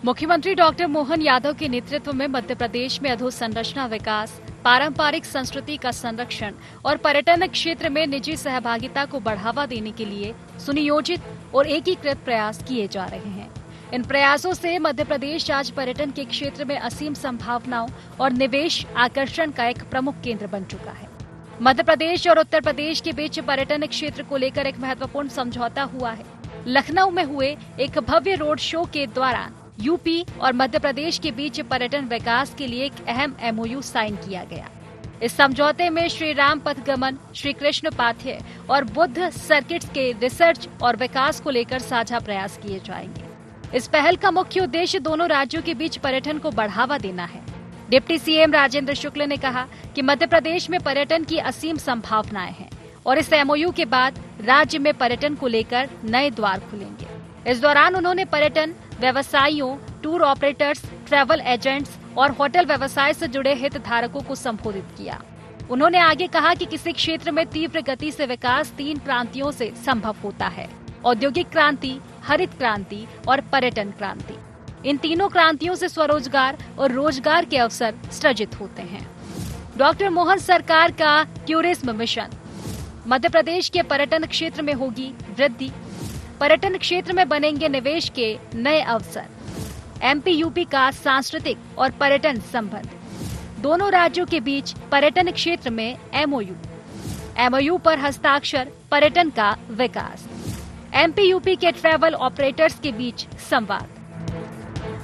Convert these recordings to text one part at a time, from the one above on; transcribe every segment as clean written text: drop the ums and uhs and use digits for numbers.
मुख्यमंत्री डॉक्टर मोहन यादव के नेतृत्व में मध्य प्रदेश में अधोसंरचना विकास, पारंपरिक संस्कृति का संरक्षण और पर्यटन क्षेत्र में निजी सहभागिता को बढ़ावा देने के लिए सुनियोजित और एकीकृत प्रयास किए जा रहे हैं। इन प्रयासों से मध्य प्रदेश आज पर्यटन के क्षेत्र में असीम संभावनाओं और निवेश आकर्षण का एक प्रमुख केंद्र बन चुका है। मध्य प्रदेश और उत्तर प्रदेश के बीच पर्यटन क्षेत्र को लेकर एक महत्वपूर्ण समझौता हुआ है। लखनऊ में हुए एक भव्य रोड शो के द्वारा यूपी और मध्य प्रदेश के बीच पर्यटन विकास के लिए एक अहम MOU साइन किया गया। इस समझौते में श्री राम पथगमन, श्री कृष्ण पाथ्य और बुद्ध सर्किट्स के रिसर्च और विकास को लेकर साझा प्रयास किए जाएंगे। इस पहल का मुख्य उद्देश्य दोनों राज्यों के बीच पर्यटन को बढ़ावा देना है। डिप्टी CM राजेंद्र शुक्ल ने कहा कि मध्य प्रदेश में पर्यटन की असीम संभावनाएं हैं और इस MOU के बाद राज्य में पर्यटन को लेकर नए द्वार खुलेंगे। इस दौरान उन्होंने पर्यटन व्यवसायियों, टूर ऑपरेटर्स, ट्रैवल एजेंट्स और होटल व्यवसाय से जुड़े हितधारकों को संबोधित किया। उन्होंने आगे कहा कि किसी क्षेत्र में तीव्र गति से विकास 3 क्रांतियों से संभव होता है: औद्योगिक क्रांति, हरित क्रांति और पर्यटन क्रांति। इन तीनों क्रांतियों से स्वरोजगार और रोजगार के अवसर सृजित होते हैं। डॉक्टर मोहन सरकार का टूरिज्म मिशन। मध्य प्रदेश के पर्यटन क्षेत्र में होगी वृद्धि। पर्यटन क्षेत्र में बनेंगे निवेश के नए अवसर। MP-UP का सांस्कृतिक और पर्यटन संबंध। दोनों राज्यों के बीच पर्यटन क्षेत्र में MOU पर हस्ताक्षर। पर्यटन का विकास। MP-UP के ट्रैवल ऑपरेटर्स के बीच संवाद।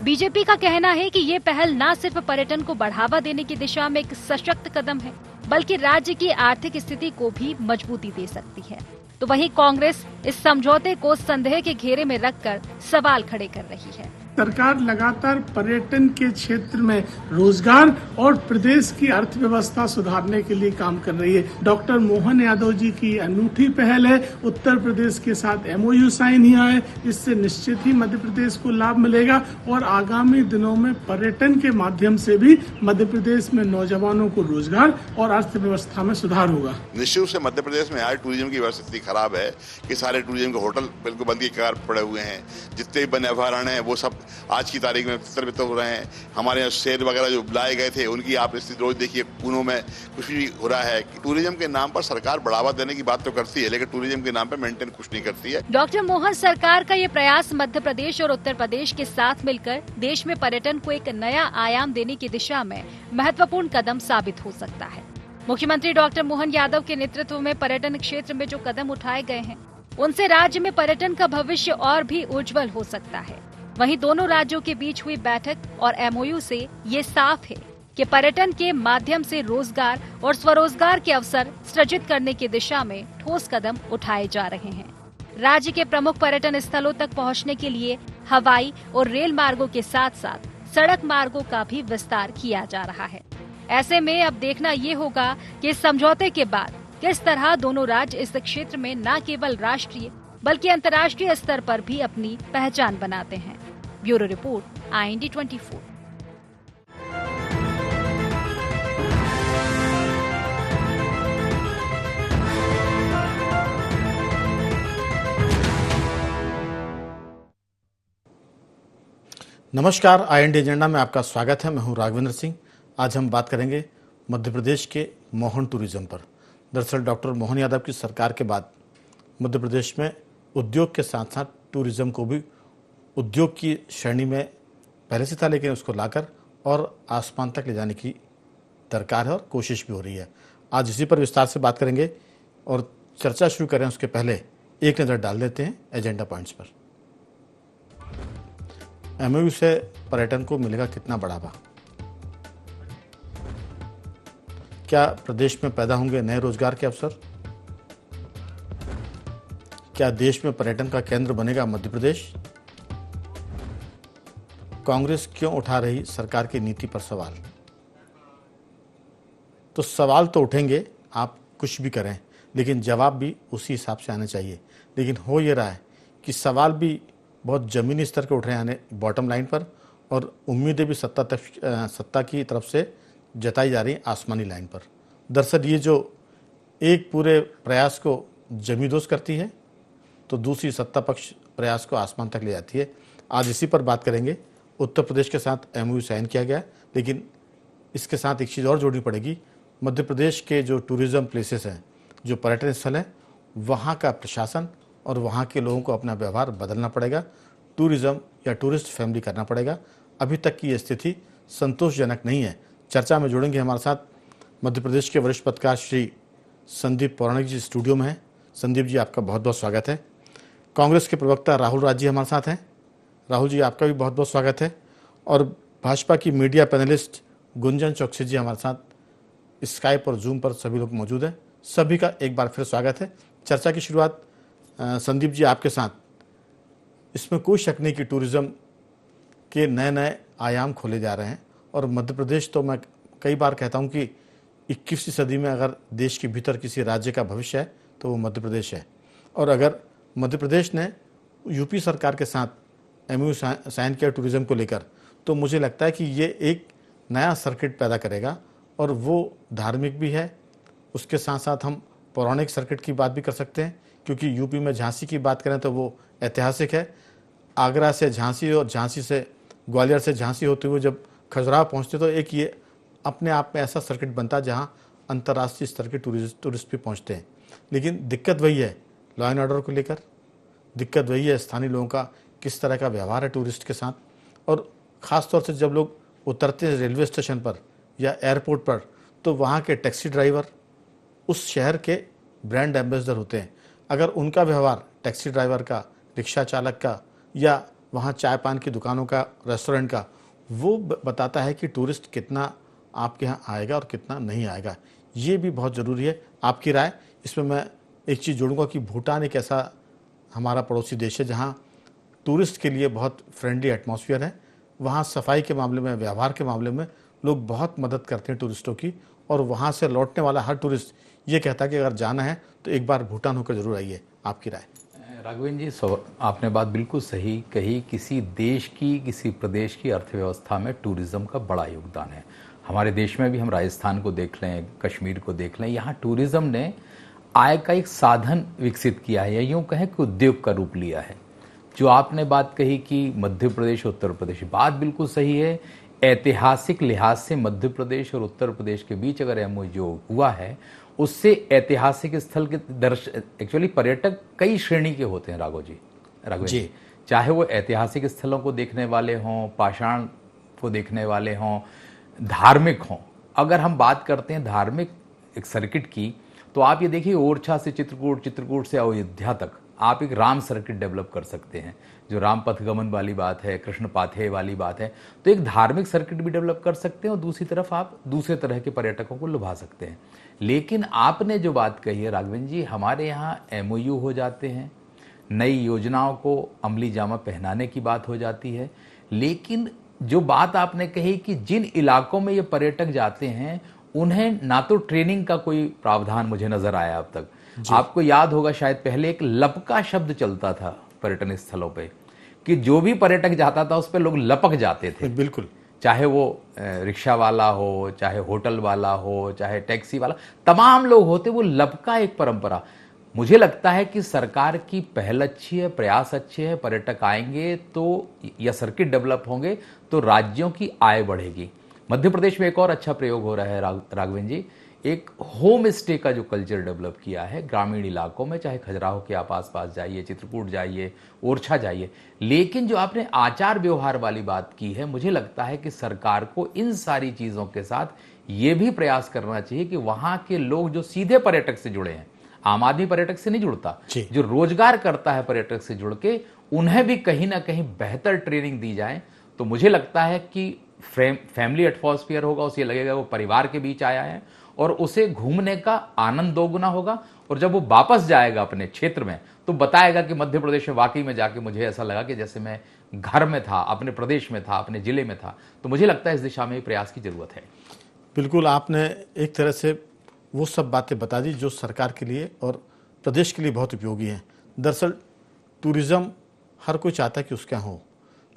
बीजेपी का कहना है कि ये पहल न सिर्फ पर्यटन को बढ़ावा देने की दिशा में एक सशक्त कदम है, बल्कि राज्य की आर्थिक स्थिति को भी मजबूती दे सकती है। तो वहीं कांग्रेस इस समझौते को संदेह के घेरे में रखकर सवाल खड़े कर रही है। सरकार लगातार पर्यटन के क्षेत्र में रोजगार और प्रदेश की अर्थव्यवस्था सुधारने के लिए काम कर रही है। डॉक्टर मोहन यादव जी की अनूठी पहल है। उत्तर प्रदेश के साथ MOU साइन हुआ है। इससे निश्चित ही मध्य प्रदेश को लाभ मिलेगा और आगामी दिनों में पर्यटन के माध्यम से भी मध्य प्रदेश में नौजवानों को रोजगार और अर्थव्यवस्था में सुधार होगा। निश्चित रूप से मध्य प्रदेश में आज टूरिज्म की व्यवस्था इतनी खराब है कि सारे टूरिज्म के होटल बिल्कुल बंद के कगार पड़े हुए हैं। जितने भी वन अभयारण्य हैं वो सब आज की तारीख में तितर-बितर हो रहे हैं। हमारे यहाँ शेर वगैरह जो बुलाए गए थे उनकी आप स्थिति रोज देखिए, पुनों में कुछ भी हो रहा है। टूरिज्म के नाम पर सरकार बढ़ावा देने की बात तो करती है, लेकिन टूरिज्म के नाम पर मेंटेन कुछ नहीं करती है। डॉक्टर मोहन सरकार का ये प्रयास मध्य प्रदेश और उत्तर प्रदेश के साथ मिलकर देश में पर्यटन को एक नया आयाम देने की दिशा में महत्वपूर्ण कदम साबित हो सकता है। मुख्यमंत्री डॉक्टर मोहन यादव के नेतृत्व में पर्यटन क्षेत्र में जो कदम उठाए गए हैं, उनसे राज्य में पर्यटन का भविष्य और भी उज्जवल हो सकता है। वहीं दोनों राज्यों के बीच हुई बैठक और MOU से ये साफ है कि पर्यटन के माध्यम से रोजगार और स्वरोजगार के अवसर सृजित करने की दिशा में ठोस कदम उठाए जा रहे हैं। राज्य के प्रमुख पर्यटन स्थलों तक पहुंचने के लिए हवाई और रेल मार्गों के साथ साथ सड़क मार्गों का भी विस्तार किया जा रहा है। ऐसे में अब देखना ये होगा कि इस समझौते के बाद किस तरह दोनों राज्य इस क्षेत्र में न केवल राष्ट्रीय बल्कि अंतर्राष्ट्रीय स्तर पर भी अपनी पहचान बनाते हैं। Bureau report, IND 24। नमस्कार, IND एजेंडा में आपका स्वागत है। मैं हूं राघवेंद्र सिंह। आज हम बात करेंगे मध्य प्रदेश के मोहन टूरिज्म पर। दरअसल डॉक्टर मोहन यादव की सरकार के बाद मध्य प्रदेश में उद्योग के साथ साथ टूरिज्म को भी उद्योग की श्रेणी में पहले से था, लेकिन उसको लाकर और आसमान तक ले जाने की दरकार है और कोशिश भी हो रही है। आज इसी पर विस्तार से बात करेंगे और चर्चा शुरू करें उसके पहले एक नज़र डाल देते हैं एजेंडा पॉइंट्स पर। MOU से पर्यटन को मिलेगा कितना बढ़ावा? क्या प्रदेश में पैदा होंगे नए रोजगार के अवसर? क्या देश में पर्यटन का केंद्र बनेगा मध्य प्रदेश? कांग्रेस क्यों उठा रही सरकार की नीति पर सवाल? तो सवाल तो उठेंगे, आप कुछ भी करें, लेकिन जवाब भी उसी हिसाब से आने चाहिए। लेकिन हो ये रहा है कि सवाल भी बहुत ज़मीनी स्तर के उठ रहे हैं बॉटम लाइन पर, और उम्मीदें भी सत्ता की तरफ से जताई जा रही आसमानी लाइन पर। दरअसल ये जो एक पूरे प्रयास को जमींदोज करती है, तो दूसरी सत्ता पक्ष प्रयास को आसमान तक ले जाती है। आज इसी पर बात करेंगे उत्तर प्रदेश के साथ एमओयू साइन किया गया है, लेकिन इसके साथ एक चीज़ और जोड़नी पड़ेगी। मध्य प्रदेश के जो टूरिज़्म प्लेसेस हैं, जो पर्यटन स्थल हैं, वहाँ का प्रशासन और वहाँ के लोगों को अपना व्यवहार बदलना पड़ेगा, टूरिज़्म या टूरिस्ट फ्रेंडली करना पड़ेगा। अभी तक की ये स्थिति संतोषजनक नहीं है। चर्चा में जुड़ेंगे हमारे साथ मध्य प्रदेश के वरिष्ठ पत्रकार श्री संदीप पौराणिक जी स्टूडियो में हैं। संदीप जी, आपका बहुत बहुत स्वागत है। कांग्रेस के प्रवक्ता राहुल राज जी हमारे साथ हैं। राहुल जी, आपका भी बहुत बहुत स्वागत है। और भाजपा की मीडिया पैनलिस्ट गुंजन चौकसी जी हमारे साथ स्काइप और जूम पर सभी लोग मौजूद हैं। सभी का एक बार फिर स्वागत है। चर्चा की शुरुआत संदीप जी आपके साथ। इसमें कोई शक नहीं कि टूरिज़्म के नए नए आयाम खोले जा रहे हैं और मध्य प्रदेश, तो मैं कई बार कहता हूं कि 21वीं सदी में अगर देश के भीतर किसी राज्य का भविष्य है तो वो मध्य प्रदेश है। और अगर मध्य प्रदेश ने यूपी सरकार के साथ एमओयू साइन किया टूरिज़्म को लेकर, तो मुझे लगता है कि ये एक नया सर्किट पैदा करेगा और वो धार्मिक भी है। उसके साथ साथ हम पौराणिक सर्किट की बात भी कर सकते हैं, क्योंकि यूपी में झांसी की बात करें तो वो ऐतिहासिक है। आगरा से झांसी और झांसी से ग्वालियर से झांसी होते हुए जब खजुराहो पहुंचते तो एक ये अपने आप में ऐसा सर्किट बनता जहां अंतर्राष्ट्रीय स्तर के टूरिस्ट भी पहुंचते हैं। लेकिन दिक्कत वही है लॉ एंड ऑर्डर को लेकर, दिक्कत वही है स्थानीय लोगों का किस तरह का व्यवहार है टूरिस्ट के साथ। और ख़ास तौर से जब लोग उतरते हैं रेलवे स्टेशन पर या एयरपोर्ट पर, तो वहाँ के टैक्सी ड्राइवर उस शहर के ब्रांड एम्बेसडर होते हैं। अगर उनका व्यवहार टैक्सी ड्राइवर का, रिक्शा चालक का या वहाँ चाय पान की दुकानों का, रेस्टोरेंट का, वो बताता है कि टूरिस्ट कितना आपके यहाँ आएगा और कितना नहीं आएगा। ये भी बहुत ज़रूरी है। आपकी राय इसमें मैं एक चीज़ जोड़ूंगा कि भूटान एक ऐसा हमारा पड़ोसी देश है जहाँ टूरिस्ट के लिए बहुत फ्रेंडली एटमॉस्फेयर है। वहाँ सफाई के मामले में, व्यवहार के मामले में लोग बहुत मदद करते हैं टूरिस्टों की। और वहाँ से लौटने वाला हर टूरिस्ट ये कहता है कि अगर जाना है तो एक बार भूटान होकर जरूर आइए। आपकी राय? राघवेंद्र जी, आपने बात बिल्कुल सही कही। किसी देश की, किसी प्रदेश की अर्थव्यवस्था में टूरिज़्म का बड़ा योगदान है। हमारे देश में भी हम राजस्थान को देख लें, कश्मीर को देख लें, यहाँ टूरिज़्म ने आय का एक साधन विकसित किया है, या यूँ कहें कि उद्योग का रूप लिया है। जो आपने बात कही कि मध्य प्रदेश, उत्तर प्रदेश, बात बिल्कुल सही है। ऐतिहासिक लिहाज से मध्य प्रदेश और उत्तर प्रदेश के बीच अगर एमओयू हुआ है, उससे ऐतिहासिक स्थल के एक्चुअली पर्यटक कई श्रेणी के होते हैं राघव जी। चाहे वो ऐतिहासिक स्थलों को देखने वाले हों, पाषाण को देखने वाले हों, धार्मिक हों। अगर हम बात करते हैं धार्मिक एक सर्किट की, तो आप ये देखिए ओरछा से चित्रकूट, चित्रकूट से अयोध्या तक आप एक राम सर्किट डेवलप कर सकते हैं, जो राम पथगमन वाली बात है, कृष्ण पाथेय वाली बात है। तो एक धार्मिक सर्किट भी डेवलप कर सकते हैं और दूसरी तरफ आप दूसरे तरह के पर्यटकों को लुभा सकते हैं। लेकिन आपने जो बात कही है राघवेंद्र जी, हमारे यहाँ एमओयू हो जाते हैं, नई योजनाओं को अमली जामा पहनाने की बात हो जाती है। लेकिन जो बात आपने कही कि जिन इलाकों में ये पर्यटक जाते हैं, उन्हें ना तो ट्रेनिंग का कोई प्रावधान मुझे नजर आया अब तक। आपको याद होगा शायद पहले एक लपका शब्द चलता था पर्यटन स्थलों पे, कि जो भी पर्यटक जाता था उस पे लोग लपक जाते थे। बिल्कुल, चाहे वो रिक्शा वाला हो, चाहे होटल वाला हो, चाहे टैक्सी वाला, तमाम लोग होते, वो लपका एक परंपरा। मुझे लगता है कि सरकार की पहल अच्छी है, प्रयास अच्छे हैं, पर्यटक आएंगे तो या सर्किट डेवलप होंगे तो राज्यों की आय बढ़ेगी। मध्य प्रदेश में एक और अच्छा प्रयोग हो रहा है राघवेंद्र जी, एक होम स्टे का जो कल्चर डेवलप किया है ग्रामीण इलाकों में, चाहे खजुराहो के आप आस-पास जाइए, चित्रकूट जाइए, ओरछा जाइए। लेकिन जो आपने आचार व्यवहार वाली बात की है, मुझे लगता है कि सरकार को इन सारी चीज़ों के साथ ये भी प्रयास करना चाहिए कि वहाँ के लोग जो सीधे पर्यटक से जुड़े हैं, आम आदमी पर्यटक से नहीं जुड़ता, जो रोजगार करता है पर्यटक से जुड़ के, उन्हें भी कहीं ना कहीं बेहतर ट्रेनिंग दी जाए। तो मुझे लगता है कि फैमिली एटमॉस्फेयर होगा, उसे लगेगा वो परिवार के बीच आया है और उसे घूमने का आनंद दोगुना होगा। और जब वो वापस जाएगा अपने क्षेत्र में तो बताएगा कि मध्य प्रदेश में वाकई में जाके मुझे ऐसा लगा कि जैसे मैं घर में था, अपने प्रदेश में था, अपने जिले में था। तो मुझे लगता है इस दिशा में प्रयास की जरूरत है। बिल्कुल, आपने एक तरह से वो सब बातें बता दी जो सरकार के लिए और प्रदेश के लिए बहुत उपयोगी हैं। दरअसल टूरिज़्म हर कोई चाहता है कि उसके यहाँ हो,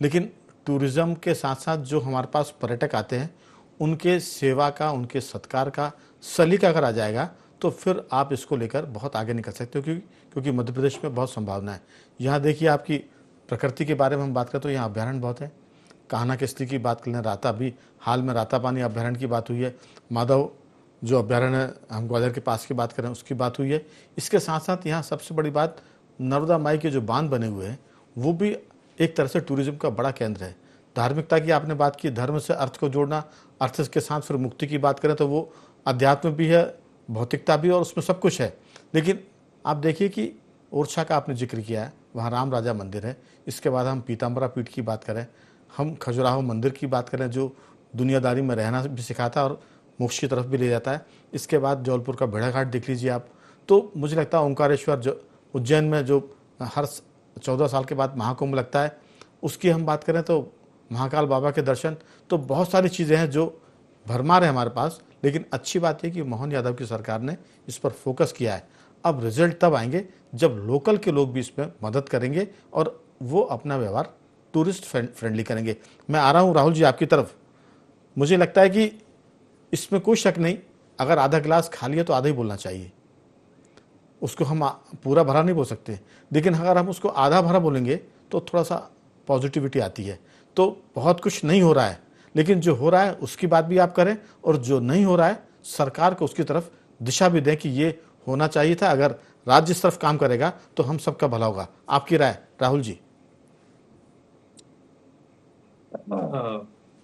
लेकिन टूरिज़्म के साथ साथ जो हमारे पास पर्यटक आते हैं उनके सेवा का, उनके सत्कार का सलीका अगर आ जाएगा तो फिर आप इसको लेकर बहुत आगे निकल सकते हो, क्योंकि मध्य प्रदेश में बहुत संभावना है। यहाँ देखिए, आपकी प्रकृति के बारे में हम बात करें तो यहाँ अभ्यारण्य बहुत है, कान्हा किश्ती की बात कर लें, राता भी हाल में राता पानी अभ्यारण्य की बात हुई है, माधव जो अभ्यारण्य हम ग्वालियर के पास की बात करें उसकी बात हुई है। इसके साथ साथ यहाँ सबसे बड़ी बात नर्मदा माई के जो बांध बने हुए हैं वो भी एक तरह से टूरिज्म का बड़ा केंद्र है। धार्मिकता की आपने बात की, धर्म से अर्थ को जोड़ना, अर्थ के साथ फिर मुक्ति की बात करें तो वो अध्यात्म भी है, भौतिकता भी, और उसमें सब कुछ है। लेकिन आप देखिए कि ओरछा का आपने जिक्र किया है, वहाँ राम राजा मंदिर है। इसके बाद हम पीताम्बरा पीठ की बात करें, हम खजुराहो मंदिर की बात करें जो दुनियादारी में रहना भी सिखाता है और मोक्ष की तरफ भी ले जाता है। इसके बाद जौलपुर का भेड़ाघाट देख लीजिए आप। तो मुझे लगता है ओंकारेश्वर जो उज्जैन में जो हर 14 साल के बाद महाकुंभ लगता है, उसकी हम बात करें तो महाकाल बाबा के दर्शन, तो बहुत सारी चीज़ें हैं जो भरमार है हमारे पास। लेकिन अच्छी बात है कि मोहन यादव की सरकार ने इस पर फोकस किया है। अब रिजल्ट तब आएंगे जब लोकल के लोग भी इसमें मदद करेंगे और वो अपना व्यवहार टूरिस्ट फ्रेंडली करेंगे। मैं आ रहा हूँ राहुल जी आपकी तरफ। मुझे लगता है कि इसमें कोई शक नहीं, अगर आधा गिलास खाली है तो आधा ही बोलना चाहिए, उसको हम पूरा भरा नहीं बोल सकते। लेकिन अगर हम उसको आधा भरा बोलेंगे तो थोड़ा सा पॉजिटिविटी आती है। तो बहुत कुछ नहीं हो रहा है, लेकिन जो हो रहा है उसकी बात भी आप करें, और जो नहीं हो रहा है सरकार को उसकी तरफ दिशा भी दें कि ये होना चाहिए था। अगर राज्य इस तरफ काम करेगा तो हम सबका भला होगा। आपकी राय राहुल जी?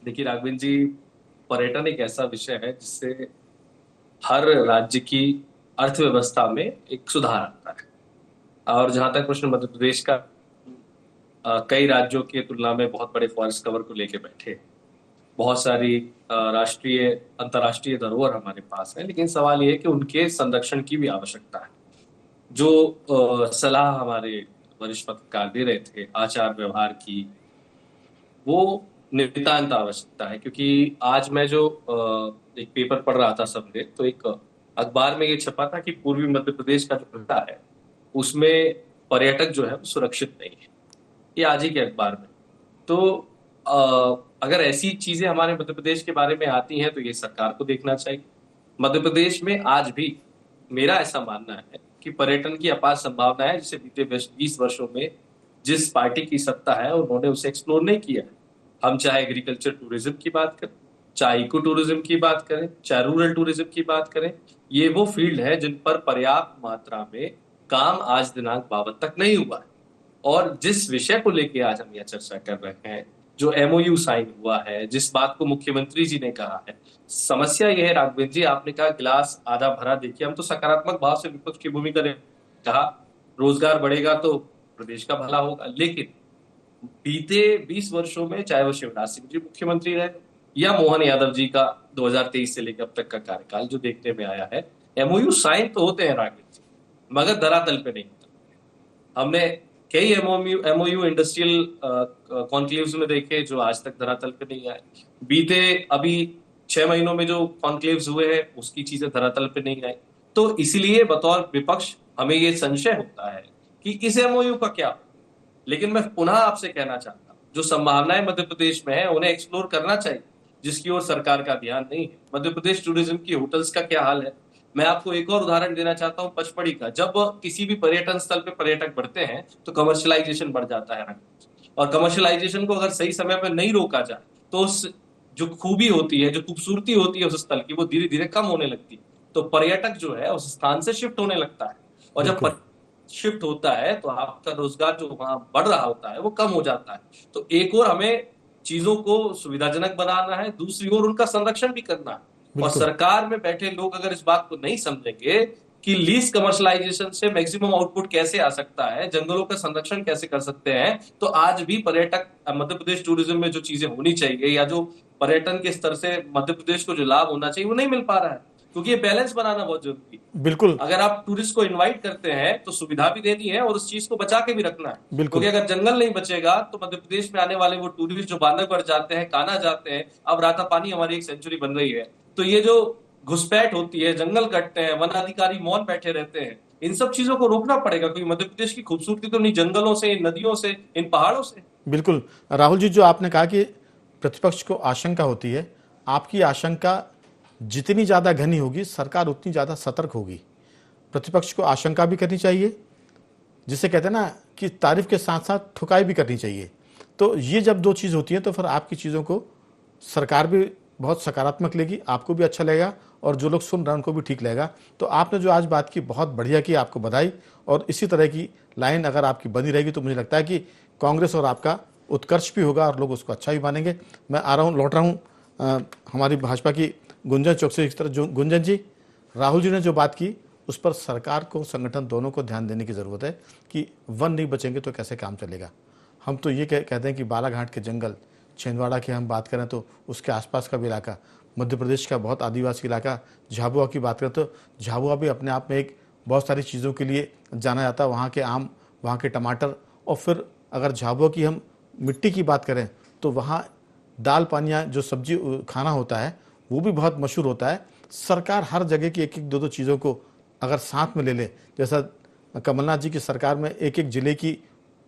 देखिए राघवेंद्र जी, पर्यटन एक ऐसा विषय है जिससे हर राज्य की अर्थव्यवस्था में एक सुधार आता है। और जहां तक प्रश्न मध्य प्रदेश का, कई राज्यों की तुलना में बहुत बड़े फॉरेस्ट कवर को लेके बैठे, बहुत सारी राष्ट्रीय अंतर्राष्ट्रीय धरोहर हमारे पास है, लेकिन सवाल ये है कि उनके संरक्षण की भी आवश्यकता है। जो सलाह हमारे वरिष्ठ पत्रकार दे रहे थे आचार व्यवहार की, वो नितांत आवश्यकता है। क्योंकि आज मैं जो एक पेपर पढ़ रहा था सबने, तो एक अखबार में ये छपा था कि पूर्वी मध्य प्रदेश का जो हिस्सा है उसमें पर्यटक जो है वो सुरक्षित नहीं है। ये आज ही के अखबार में। तो अगर ऐसी चीजें हमारे मध्य प्रदेश के बारे में आती हैं तो ये सरकार को देखना चाहिए। मध्य प्रदेश में आज भी मेरा ऐसा मानना है कि पर्यटन की अपार संभावना है, जिसे बीते 20 वर्षों में जिस पार्टी की सत्ता है उन्होंने उसे एक्सप्लोर नहीं किया है। हम चाहे एग्रीकल्चर टूरिज्म की बात करें, चाहे इको टूरिज्म की बात करें, चाहे रूरल टूरिज्म की बात करें, ये वो फील्ड है जिन पर पर्याप्त मात्रा में काम आज दिनांक 52 तक नहीं हुआ है। और जिस विषय को लेके आज हम यह चर्चा कर रहे हैं, जो MOU साइन हुआ है, जिस बात को मुख्यमंत्री जी ने कहा है, समस्या यह है राघवेंद्र जी, आपने कहा गिलास आधा भरा। देखिए, हम तो सकारात्मक भाव से विपक्ष की भूमिका कहा रोजगार बढ़ेगा तो प्रदेश का भला होगा, लेकिन बीते 20 वर्षों में चाहे वो शिवराज सिंह जी मुख्यमंत्री रहे या मोहन यादव जी का 2023 से लेकर अब तक का कार्यकाल जो देखने में आया है, MOU साइन तो होते हैं राघवेंद्र जी, मगर धरातल पे नहीं होता। हमने कई MOU इंडस्ट्रियल कॉन्क्लेव्स में देखे जो आज तक धरातल पे नहीं आए। बीते अभी 6 महीनों में जो कॉन्क्लेव्स हुए हैं उसकी चीजें धरातल पे नहीं आई। तो इसलिए बतौर विपक्ष हमें ये संशय होता है कि इस MOU का क्या। लेकिन मैं पुनः आपसे कहना चाहता हूं, जो संभावनाएं मध्य प्रदेश में है उन्हें एक्सप्लोर करना चाहिए, जिसकी ओर सरकार का ध्यान नहीं है। मध्य प्रदेश टूरिज्म की होटल्स का क्या हाल है, मैं आपको एक और उदाहरण देना चाहता हूं पचमढ़ी का। जब किसी भी पर्यटन स्थल पे पर्यटक बढ़ते हैं तो कमर्शियलाइजेशन बढ़ जाता है, और कमर्शियलाइजेशन को अगर सही समय पर नहीं रोका जाए तो उस जो खूबी होती है, जो खूबसूरती होती है उस स्थल की, वो धीरे धीरे कम होने लगती है। तो पर्यटक जो है उस स्थान से शिफ्ट होने लगता है, और जब शिफ्ट होता है तो आपका रोजगार जो वहां बढ़ रहा होता है वो कम हो जाता है। तो एक और हमें चीजों को सुविधाजनक बनाना है, दूसरी ओर उनका संरक्षण भी करना है। और सरकार में बैठे लोग अगर इस बात को नहीं समझेंगे कि लीस्ट कमर्शलाइजेशन से मैक्सिमम आउटपुट कैसे आ सकता है, जंगलों का संरक्षण कैसे कर सकते हैं, तो आज भी पर्यटक मध्य प्रदेश टूरिज्म में जो चीजें होनी चाहिए या जो पर्यटन के स्तर से मध्य प्रदेश को जो लाभ होना चाहिए वो नहीं मिल पा रहा है। क्योंकि ये बैलेंस बनाना बहुत जरूरी है। बिल्कुल, अगर आप टूरिस्ट को इनवाइट करते हैं तो सुविधा भी देनी है और उस चीज को बचा के भी रखना है। क्योंकि अगर जंगल नहीं बचेगा तो मध्य प्रदेश में आने वाले वो टूरिस्ट जो बांधवगढ़ जाते हैं, कान्हा जाते हैं, अब रातापानी हमारी एक सेंचुरी बन रही है, तो ये जो घुसपैठ होती है, जंगल कटते हैं, वन अधिकारी मौन बैठे रहते हैं, इन सब चीजों को रोकना पड़ेगा। क्योंकि मध्य प्रदेश की खूबसूरती तो नहीं जंगलों से, इन नदियों से, इन पहाड़ों से। बिल्कुल राहुल जी, जो आपने कहा कि प्रतिपक्ष को आशंका होती है, आपकी आशंका जितनी ज्यादा घनी होगी सरकार उतनी ज्यादा सतर्क होगी। प्रतिपक्ष को आशंका भी करनी चाहिए, जिसे कहते हैं ना कि तारीफ के साथ साथ ठुकाई भी करनी चाहिए। तो ये जब दो चीज़ होती है तो फिर आपकी चीज़ों को सरकार भी बहुत सकारात्मक लेगी, आपको भी अच्छा लगेगा और जो लोग सुन रहे हैं उनको भी ठीक लगेगा। तो आपने जो आज बात की बहुत बढ़िया की, आपको बधाई। और इसी तरह की लाइन अगर आपकी बनी रहेगी तो मुझे लगता है कि कांग्रेस और आपका उत्कर्ष भी होगा और लोग उसको अच्छा भी मानेंगे। मैं आ रहा हूँ, लौट रहा हूँ हमारी भाजपा की गुंजन चौकसी की तरफ। जो गुंजन जी, राहुल जी ने जो बात की उस पर सरकार को, संगठन दोनों को ध्यान देने की ज़रूरत है कि वन नहीं बचेंगे तो कैसे काम चलेगा। हम तो ये कहते हैं कि बालाघाट के जंगल, छिंदवाड़ा की हम बात करें तो उसके आसपास का भी इलाका, मध्य प्रदेश का बहुत आदिवासी इलाका, झाबुआ की बात करें तो झाबुआ भी अपने आप में एक बहुत सारी चीज़ों के लिए जाना जाता है। वहाँ के आम, वहाँ के टमाटर, और फिर अगर झाबुआ की हम मिट्टी की बात करें तो वहाँ दाल पानिया जो सब्जी खाना होता है वो भी बहुत मशहूर होता है। सरकार हर जगह की एक एक दो दो चीज़ों को अगर साथ में ले ले, जैसा कमलनाथ जी की सरकार में एक एक ज़िले की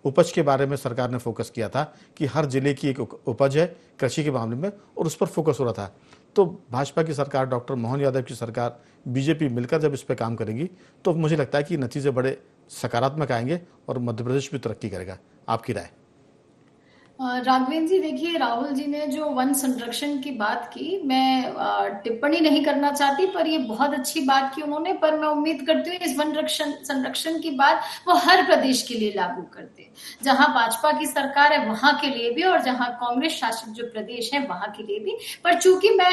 उपज के बारे में सरकार ने फोकस किया था कि हर ज़िले की एक उपज है कृषि के मामले में, और उस पर फोकस हो रहा था। तो भाजपा की सरकार, डॉक्टर मोहन यादव की सरकार, बीजेपी मिलकर जब इस पर काम करेगी तो मुझे लगता है कि नतीजे बड़े सकारात्मक आएंगे और मध्य प्रदेश भी तरक्की करेगा। आपकी राय? राघवेंद्र जी, देखिए, राहुल जी ने जो वन संरक्षण की बात की, मैं टिप्पणी नहीं करना चाहती, पर ये बहुत अच्छी बात की उन्होंने। पर मैं उम्मीद करती हूँ इस वन संरक्षण की बात वो हर प्रदेश के लिए लागू करते, जहां भाजपा की सरकार है वहां के लिए भी और जहां कांग्रेस शासित जो प्रदेश है वहां के लिए भी। पर चूंकि मैं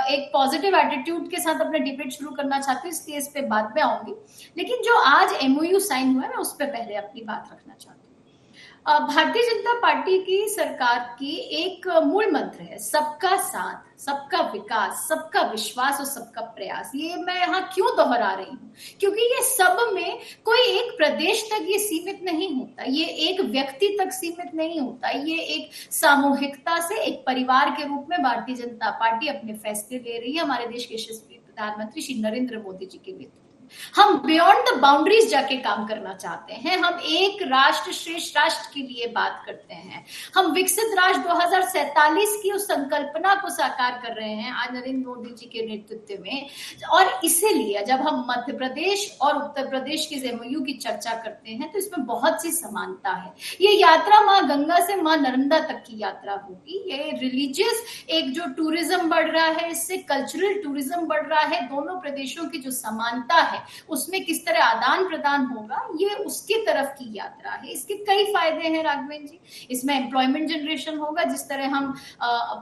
एक पॉजिटिव एटीट्यूड के साथ अपने डिबेट शुरू करना चाहती हूँ, इसलिए इस पे बाद में आऊंगी। लेकिन जो आज MOU साइन हुआ है, मैं उस पर पहले अपनी बात रखना चाहती हूँ। भारतीय जनता पार्टी की सरकार की एक मूल मंत्र है सबका साथ, सबका विकास, सबका विश्वास और सबका प्रयास। ये मैं यहाँ क्यों दोहरा रही हूँ? क्योंकि ये सब में कोई एक प्रदेश तक ये सीमित नहीं होता, ये एक व्यक्ति तक सीमित नहीं होता, ये एक सामूहिकता से एक परिवार के रूप में भारतीय जनता पार्टी अपने फैसले ले रही है हमारे देश के यशस्वी प्रधानमंत्री श्री नरेंद्र मोदी जी के नेतृत्व। हम बियॉन्ड द बाउंड्रीज जाके काम करना चाहते हैं। हम एक राष्ट्र श्रेष्ठ राष्ट्र के लिए बात करते हैं। हम विकसित राष्ट्र 2047 की उस संकल्पना को साकार कर रहे हैं आज नरेंद्र मोदी जी के नेतृत्व में। और इसीलिए जब हम मध्य प्रदेश और उत्तर प्रदेश के MOU की चर्चा करते हैं तो इसमें बहुत सी समानता है। ये यात्रा माँ गंगा से माँ नर्मदा तक की यात्रा होगी। ये रिलीजियस एक जो टूरिज्म बढ़ रहा है, इससे कल्चरल टूरिज्म बढ़ रहा है। दोनों प्रदेशों की जो समानता है उसमें किस तरह आदान प्रदान होगा, ये उसकी तरफ की यात्रा है। इसके कई फायदे हैं राघवेंद्र जी। इसमें एम्प्लॉयमेंट जनरेशन होगा, जिस तरह हम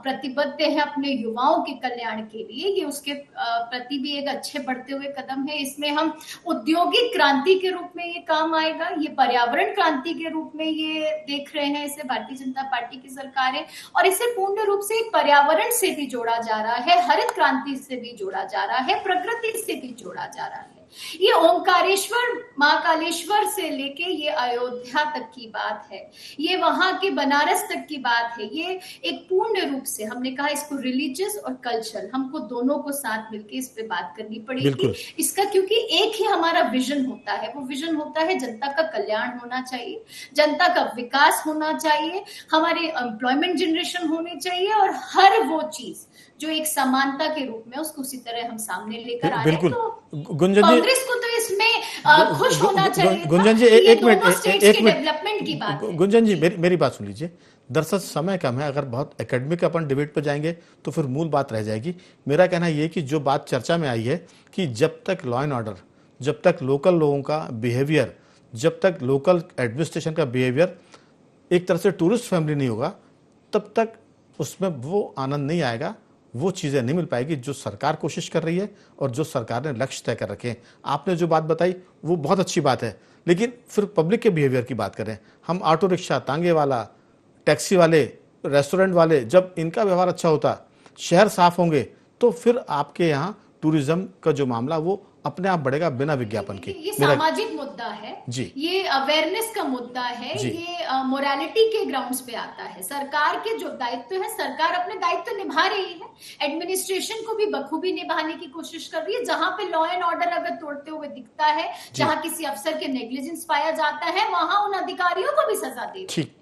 प्रतिबद्ध हैं अपने युवाओं के कल्याण के लिए, ये उसके प्रति भी एक अच्छे बढ़ते हुए कदम है। इसमें हम औद्योगिक क्रांति के रूप में ये काम आएगा, ये पर्यावरण क्रांति के रूप में ये देख रहे हैं इसे भारतीय जनता पार्टी की सरकार है। और इसे पूर्ण रूप से पर्यावरण से भी जोड़ा जा रहा है, हरित क्रांति से भी जोड़ा जा रहा है, प्रकृति से भी जोड़ा जा रहा है। ये ओंकारेश्वर महाकालेश्वर से लेके ये अयोध्या तक की बात है, ये वहां के बनारस तक की बात है। ये एक पूर्ण रूप से, हमने कहा इसको रिलीजियस और कल्चरल, हमको दोनों को साथ मिलके इस पे बात करनी पड़ेगी इसका, क्योंकि एक ही हमारा विजन होता है। वो विजन होता है जनता का कल्याण होना चाहिए, जनता का विकास होना चाहिए, हमारे एम्प्लॉयमेंट जनरेशन होनी चाहिए, और हर वो चीज जो एक समानता के रूप में उसको उसी तरह हम सामने लेकर आ रहे हैं। तो गुंजन जी, कांग्रेस को तो इसमें खुश होना चाहिए। गुंजन जी, एक मिनट, डेवलपमेंट की बात है। गुंजन जी, मेरी बात सुन लीजिए। दरअसल समय कम है, अगर बहुत एकेडमिक अपन डिबेट पर जाएंगे तो फिर मूल बात रह जाएगी। मेरा कहना यह कि जो बात चर्चा में आई है कि जब तक लॉ एंड ऑर्डर, जब तक लोकल लोगों का बिहेवियर, जब तक लोकल एडमिनिस्ट्रेशन का बिहेवियर एक तरह से टूरिस्ट फैमिली नहीं होगा, तब तक उसमें वो आनंद नहीं आएगा, वो चीज़ें नहीं मिल पाएगी जो सरकार कोशिश कर रही है और जो सरकार ने लक्ष्य तय कर रखे हैं। आपने जो बात बताई वो बहुत अच्छी बात है, लेकिन फिर पब्लिक के बिहेवियर की बात करें। हम ऑटो रिक्शा, तांगे वाला, टैक्सी वाले, रेस्टोरेंट वाले, जब इनका व्यवहार अच्छा होता, शहर साफ होंगे, तो फिर आपके यहाँ टूरिज्म का जो मामला वो अपने आप बढ़ेगा बिना विज्ञापन के। ये सामाजिक मुद्दा है जी, ये अवेयरनेस का मुद्दा है, ये मोरालिटी के ग्राउंड्स पे आता है। सरकार के जो दायित्व है, सरकार अपने दायित्व निभा रही है, एडमिनिस्ट्रेशन को भी बखूबी निभाने की कोशिश कर रही है। जहां पे लॉ एंड ऑर्डर अगर तोड़ते हुए दिखता है, जहां किसी अफसर के नेग्लिजेंस पाया जाता है, वहां उन अधिकारियों को भी सजा दे रही है।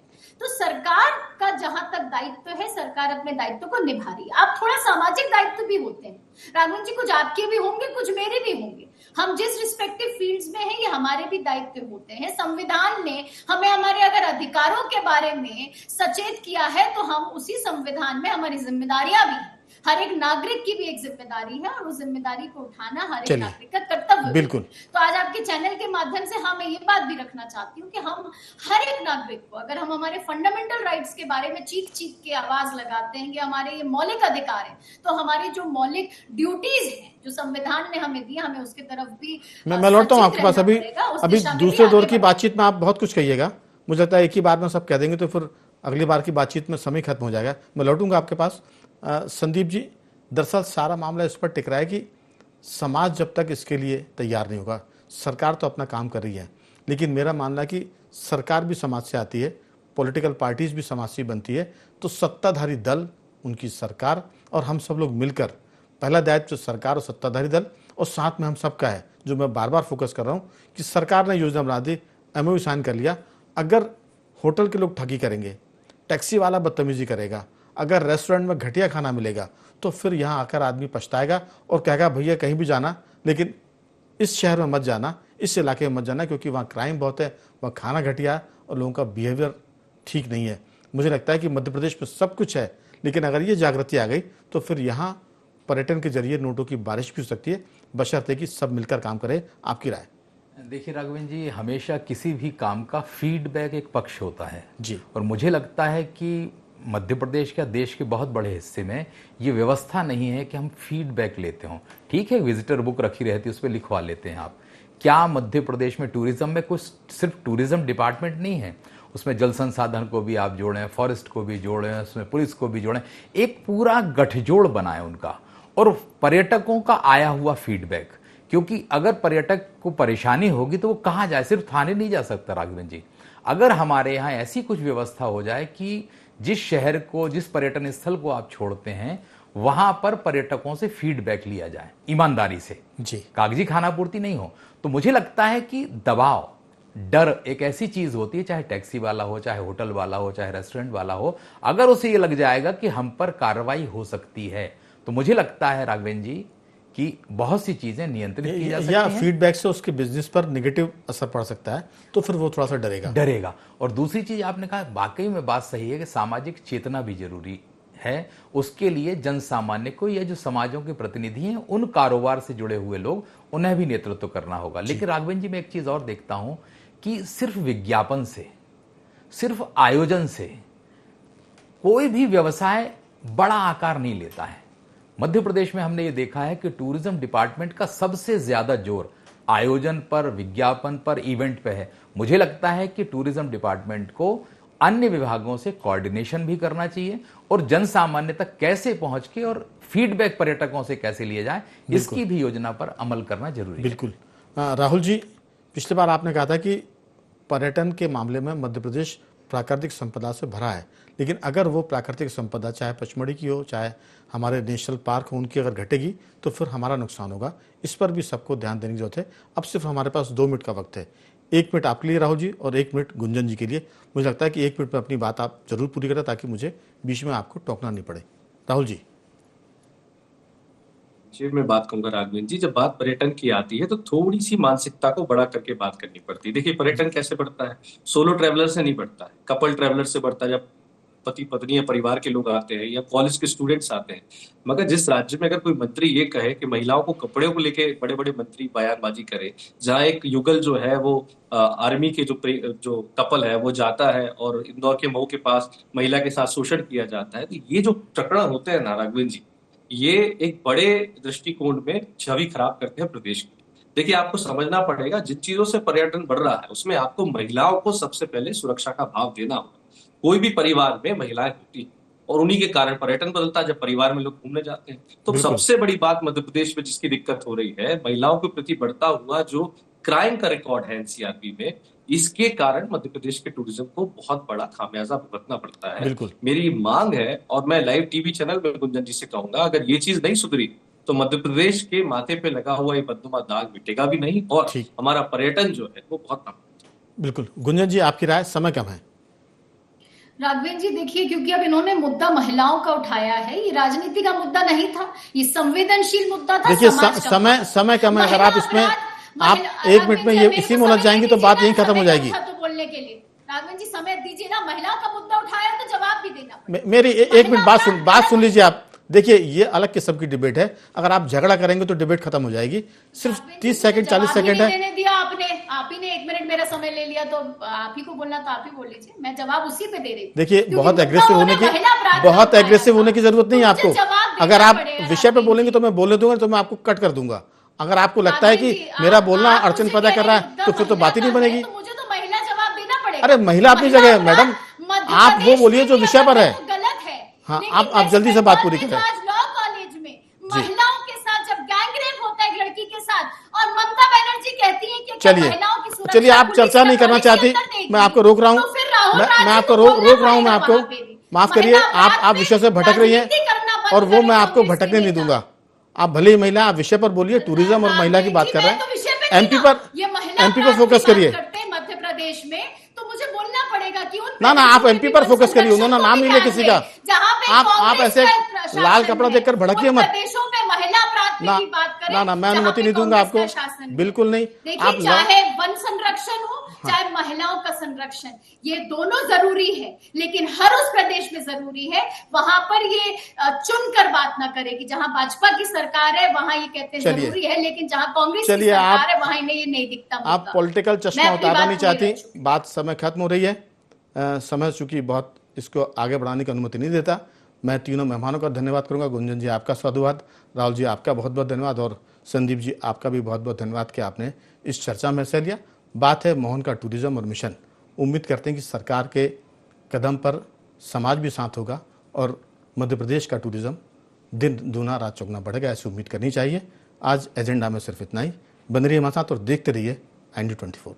तो सरकार का जहां तक दायित्व है, सरकार अपने दायित्व को निभा रही है। आप थोड़ा सामाजिक दायित्व भी होते हैं राघवन जी, कुछ आपके भी होंगे, कुछ मेरे भी होंगे। हम जिस रिस्पेक्टिव फील्ड्स में हैं, ये हमारे भी दायित्व होते हैं। संविधान ने हमें हमारे अगर अधिकारों के बारे में सचेत किया है, तो हम उसी संविधान में हमारी जिम्मेदारियां भी हैं। हर एक नागरिक की भी एक जिम्मेदारी है और उस जिम्मेदारी को उठाना हर एक नागरिक का कर्तव्य है। बिल्कुल। तो आज आपके चैनल के माध्यम से मैं ये बात भी रखना चाहती हूँ कि हम हर एक नागरिक को, अगर हम हमारे फंडामेंटल राइट्स के बारे में चीख चीख के आवाज लगाते हैं कि हमारे ये मौलिक अधिकार है, तो हमारी जो मौलिक ड्यूटीज है जो संविधान ने हमें दी, हमें उसकी तरफ भी मैं लौटता हूँ आपके पास। अभी दूसरे दौर की बातचीत में आप बहुत कुछ कहिएगा, मुझे लगता है एक ही बार में सब कह देंगे तो फिर अगली बार की बातचीत में समय खत्म हो जाएगा। मैं लौटूंगा आपके पास। संदीप जी, दरअसल सारा मामला इस पर टिक रहा है कि समाज जब तक इसके लिए तैयार नहीं होगा, सरकार तो अपना काम कर रही है, लेकिन मेरा मानना है कि सरकार भी समाज से आती है, पॉलिटिकल पार्टीज भी समाज से बनती है, तो सत्ताधारी दल, उनकी सरकार और हम सब लोग मिलकर, पहला दायित्व सरकार और सत्ताधारी दल और साथ में हम सबका है, जो मैं बार बार फोकस कर रहा हूँ कि सरकार ने योजना बना दी, MOU साइन कर लिया, अगर होटल के लोग ठगी करेंगे, टैक्सी वाला बदतमीजी करेगा, अगर रेस्टोरेंट में घटिया खाना मिलेगा, तो फिर यहाँ आकर आदमी पछताएगा और कहेगा भैया कहीं भी जाना, लेकिन इस शहर में मत जाना, इस इलाके में मत जाना, क्योंकि वहाँ क्राइम बहुत है, वहाँ खाना घटिया है और लोगों का बिहेवियर ठीक नहीं है। मुझे लगता है कि मध्य प्रदेश में सब कुछ है, लेकिन अगर ये जागृति आ गई तो फिर यहाँ पर्यटन के जरिए नोटों की बारिश भी हो सकती है, बशर्ते कि सब मिलकर काम करें। आपकी राय? देखिए राघवन जी, हमेशा किसी भी काम का फीडबैक एक पक्ष होता है जी, और मुझे लगता है कि मध्य प्रदेश का देश के बहुत बड़े हिस्से में ये व्यवस्था नहीं है कि हम फीडबैक लेते हों। ठीक है, विजिटर बुक रखी रहती है, उस पर लिखवा लेते हैं आप। क्या मध्य प्रदेश में टूरिज्म में कुछ सिर्फ टूरिज्म डिपार्टमेंट नहीं है, उसमें जल संसाधन को भी आप जोड़ें, फॉरेस्ट को भी जोड़ें, उसमें पुलिस को भी जोड़ें, एक पूरा गठजोड़ बनाए उनका, और पर्यटकों का आया हुआ फीडबैक। क्योंकि अगर पर्यटक को परेशानी होगी तो वो कहाँ जाए, सिर्फ थाने नहीं जा सकता राघवन जी। अगर हमारे यहाँ ऐसी कुछ व्यवस्था हो जाए कि जिस शहर को, जिस पर्यटन स्थल को आप छोड़ते हैं, वहां पर पर्यटकों से फीडबैक लिया जाए ईमानदारी से, जी, कागजी खानापूर्ति नहीं हो, तो मुझे लगता है कि दबाव, डर एक ऐसी चीज होती है, चाहे टैक्सी वाला हो, चाहे होटल वाला हो, चाहे रेस्टोरेंट वाला हो, अगर उसे ये लग जाएगा कि हम पर कार्रवाई हो सकती है, तो मुझे लगता है राघवेंद्र जी कि बहुत सी चीजें नियंत्रित की जा सकती हैं, या फीडबैक से उसके बिजनेस पर नेगेटिव असर पड़ सकता है, तो फिर वो थोड़ा सा डरेगा। और दूसरी चीज आपने कहा, वाकई में बात सही है कि सामाजिक चेतना भी जरूरी है। उसके लिए जन सामान्य को, या जो समाजों के प्रतिनिधि हैं, उन कारोबार से जुड़े हुए लोग, उन्हें भी नेतृत्व करना होगा। लेकिन राघवेंद्र जी, मैं एक चीज और देखता हूं कि सिर्फ विज्ञापन से, सिर्फ आयोजन से कोई भी व्यवसाय बड़ा आकार नहीं लेता है। मध्य प्रदेश में हमने ये देखा है कि टूरिज्म डिपार्टमेंट का सबसे ज्यादा जोर आयोजन पर, विज्ञापन पर, इवेंट पे है। मुझे लगता है कि टूरिज्म डिपार्टमेंट को अन्य विभागों से कोऑर्डिनेशन भी करना चाहिए और जन सामान्य तक कैसे पहुंच के और फीडबैक पर्यटकों से कैसे लिया जाए, इसकी भी योजना पर अमल करना जरूरी है। बिल्कुल। राहुल जी, पिछली बार आपने कहा था कि पर्यटन के मामले में मध्य प्रदेश प्राकृतिक संपदा से भरा है, लेकिन अगर वो प्राकृतिक संपदा चाहे पचमढ़ी की हो, चाहे हमारे नेशनल पार्क हो, उनकी अगर घटेगी तो फिर हमारा नुकसान होगा। इस पर भी सबको ध्यान देने की जरूरत है। अब सिर्फ हमारे पास 2 मिनट का वक्त है, 1 मिनट आपके लिए राहुल जी और 1 मिनट गुंजन जी के लिए। मुझे लगता है कि 1 मिनट में अपनी बात आप जरूर पूरी करें, ताकि मुझे बीच में आपको टोकना नहीं पड़े। राहुल जी। मैं बात कहूंगा राघवेंद्र जी, जब बात पर्यटन की आती है तो थोड़ी सी मानसिकता को बड़ा करके बात करनी पड़ती है। देखिए, पर्यटन कैसे बढ़ता है? सोलो ट्रैवलर से नहीं बढ़ता है, कपल ट्रैवलर से बढ़ता है। जब पति पत्नी या परिवार के लोग आते हैं या कॉलेज के स्टूडेंट्स आते हैं। मगर जिस राज्य में अगर कोई मंत्री ये कहे कि महिलाओं को कपड़े को लेके बड़े बड़े मंत्री बयानबाजी करे, जहाँ एक युगल जो है वो आर्मी के जो कपल है वो जाता है और इंदौर के मऊ के पास महिला के साथ शोषण किया जाता है, तो ये जो प्रकरण होते हैं ना राघवेंद्र जी, ये एक बड़े दृष्टिकोण में छवि खराब करते हैं प्रदेश की। देखिए, आपको समझना पड़ेगा, जिन चीजों से पर्यटन बढ़ रहा है उसमें आपको महिलाओं को सबसे पहले सुरक्षा का भाव देना होगा। कोई भी परिवार में महिलाएं होती हैं और उन्हीं के कारण पर्यटन बदलता है, जब परिवार में लोग घूमने जाते हैं। तो सबसे बड़ी बात मध्य प्रदेश में जिसकी दिक्कत हो रही है, महिलाओं के प्रति बढ़ता हुआ जो क्राइम का रिकॉर्ड है एनसीआरबी में, इसके कारण मध्य प्रदेश के टूरिज्म को बहुत बड़ा खामियाजा भुगतना पड़ता है। मेरी मांग है, और मैं लाइव टीवी चैनल में गुंजन जी से कहूंगा, अगर ये चीज नहीं सुधरी तो मध्य प्रदेश के माथे पे लगा हुआ ये बदनुमा दाग मिटेगा भी नहीं और हमारा पर्यटन जो है वो बहुत कम। बिल्कुल। गुंजन जी, आपकी राय? समय कम है। राघवेंद्र जी देखिए, क्योंकि अब इन्होंने मुद्दा महिलाओं का उठाया है, ये राजनीति का मुद्दा नहीं था, ये संवेदनशील मुद्दा था। देखिए समाज का समय कम है, अगर आप इसमें आप एक मिनट में ये इसी में उलझ जाएंगी तो बात यहीं खत्म हो जाएगी। तो बोलने के लिए राघवेंद्र जी समय दीजिए ना, महिलाओं का मुद्दा उठाया तो जवाब भी देना। मेरी एक मिनट बात सुन लीजिए आप। देखिए ये अलग किस्म की डिबेट है, अगर आप झगड़ा करेंगे तो डिबेट खत्म हो जाएगी। सिर्फ 30 सेकंड 40 सेकंड है। देने दिया आपने, आप ही ने 1 मिनट मेरा समय ले लिया, तो आप ही को बोलना तो आप ही बोल लीजिए, मैं जवाब उसी पे दे रही हूं। देखिए बहुत एग्रेसिव होने की जरूरत नहीं है आपको। अगर आप विषय पे बोलेंगे तो मैं बोलने दूंगा, तो मैं आपको कट कर दूंगा। अगर आपको लगता है कि मेरा बोलना अड़चन पैदा कर रहा है तो फिर तो बात ही नहीं बनेगी। मुझे तो महिला जवाब देना पड़ेगा। अरे महिला अपनी जगह है मैडम, आप वो बोलिए जो विषय पर है। गलत है। हाँ, आप जल्दी से बात पूरी करें। लॉ कॉलेज में महिलाओं के साथ जब गैंग रेप होता है एक लड़की के साथ, और ममता बनर्जी कहती है कि महिलाओं की सुरक्षा, चलिए आप चर्चा नहीं करना चाहती, मैं आपको रोक रहा हूँ। मैं आपको रोक रहा हूँ। मैं आपको माफ करिए, आप विषय से भटक रही हैं और वो मैं आपको भटकने नहीं दूंगा। आप भले ही महिला, आप विषय पर बोलिए, टूरिज्म और महिला की बात कर रहे हैं। एमपी पर फोकस करिए। मध्य प्रदेश में तो मुझे बोलना पड़ेगा कि ना आप एमपी पर फोकस करिए। उन्होंने नाम नहीं लिया किसी का। आप ऐसे लाल कपड़ा देखकर भड़किए मत। प्रदेशों में महिला अपराध की बात करें। ना मैं अनुमति नहीं दूंगा आपको, बिल्कुल नहीं। आप चाहे वन संरक्षण हो, चाहे महिलाओं का संरक्षण, ये दोनों जरूरी है, लेकिन हर उस प्रदेश में जरूरी है वहां पर ये चुनकर बात ना करे कि जहां भाजपा की सरकार है वहां ये कहते हैं जरूरी है, लेकिन जहां कांग्रेस की सरकार है वहां इन्हें ये नहीं दिखता। आप पॉलिटिकल चश्मा उतारना नहीं चाहती। बात समय खत्म हो रही है। समय चूंकि बहुत इसको आगे बढ़ाने की अनुमति नहीं देता। मैं तीनों मेहमानों का धन्यवाद करूंगा। गुंजन जी आपका साधुवाद, राहुल जी आपका बहुत बहुत धन्यवाद, और संदीप जी आपका भी बहुत बहुत धन्यवाद कि आपने इस चर्चा में हिस्सा लिया। बात है मोहन का टूरिज्म और मिशन। उम्मीद करते हैं कि सरकार के कदम पर समाज भी साथ होगा और मध्य प्रदेश का टूरिज्म दिन दूना रात चौगुना बढ़ेगा, ऐसी उम्मीद करनी चाहिए। आज एजेंडा में सिर्फ इतना ही। बने रहिए हमारे साथ और देखते रहिए IND24।